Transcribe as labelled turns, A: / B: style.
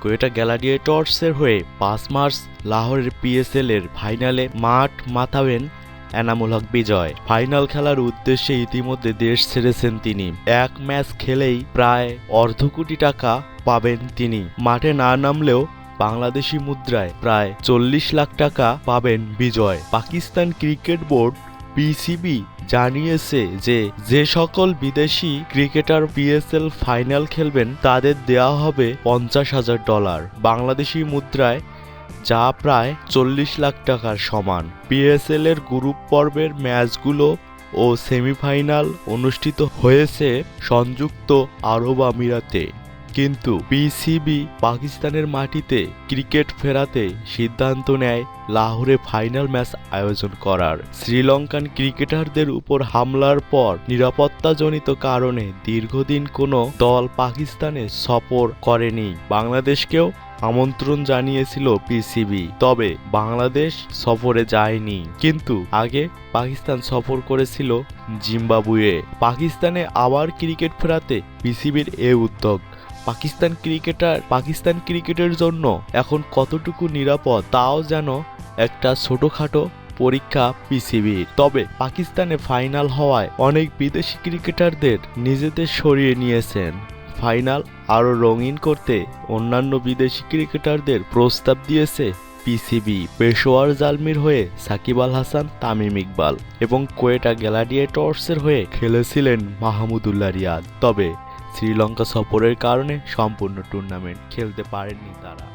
A: কোয়েটা গ্ল্যাডিয়েটর্সের হয়ে ৫ মার্চ লাহোরের পিএসএল এর ফাইনালে মাঠ মাতাবেন এনামুল হক বিজয়। ফাইনাল খেলার উদ্দেশ্যে ইতিমধ্যে দেশ ছেড়েছেন তিনি। এক ম্যাচ খেলেই প্রায় অর্ধ কোটি টাকা পাবেন তিনি। মাঠে না নামলেও বাংলাদেশি মুদ্রায় প্রায় ৪০ লাখ টাকা পাবেন বিজয়। পাকিস্তান ক্রিকেট বোর্ড পিসিবি জানিয়েছে যে সকল বিদেশি ক্রিকেটার পিএসএল ফাইনাল খেলবেন তাদের দেওয়া হবে $৫০,০০০, বাংলাদেশি মুদ্রায় যা প্রায় ৪০ লাখ টাকার সমান। পিএসএল এর গ্রুপ পর্বের ম্যাচগুলো ও সেমিফাইনাল অনুষ্ঠিত হয়েছে সংযুক্ত আরব আমিরাতে, কিন্তু পিসিবি পাকিস্তানের মাটিতে ক্রিকেট ফেরাতে সিদ্ধান্ত নেয় লাহোরে ফাইনাল ম্যাচ আয়োজন করার। শ্রীলঙ্কান ক্রিকেটারদের উপর হামলার পর নিরাপত্তাজনিত কারণে দীর্ঘদিন কোনো দল পাকিস্তানে সফর করেনি। বাংলাদেশকেও আমন্ত্রণ জানিয়েছিল পিসিবি, তবে বাংলাদেশ সফরে যায়নি। কিন্তু আগে পাকিস্তান সফর করেছিল জিম্বাবুয়ে। পাকিস্তানে আবার ক্রিকেট ফেরাতে পিসিবির এ উদ্যোগ। পাকিস্তান ক্রিকেটের জন্য এখন কতটুকু নিরাপদ তাও যেন একটা ছোটখাটো পরীক্ষা পিসিবির। তবে পাকিস্তানে ফাইনাল হওয়ায় অনেক বিদেশি ক্রিকেটারদের নিজেদের সরিয়ে নিয়েছেন। ফাইনাল আরও রঙিন করতে অন্যান্য বিদেশি ক্রিকেটারদের প্রস্তাব দিয়েছে পিসিবি। পেশোয়ার জালমির হয়ে সাকিব আল হাসান, তামিম ইকবাল এবং কোয়েটা গ্ল্যাডিয়েটর্সের হয়ে খেলেছিলেন মাহমুদুল্লাহ রিয়াদ। তবে শ্রীলঙ্কা সফরের কারণে সম্পূর্ণ টুর্নামেন্ট খেলতে পারেননি তারা।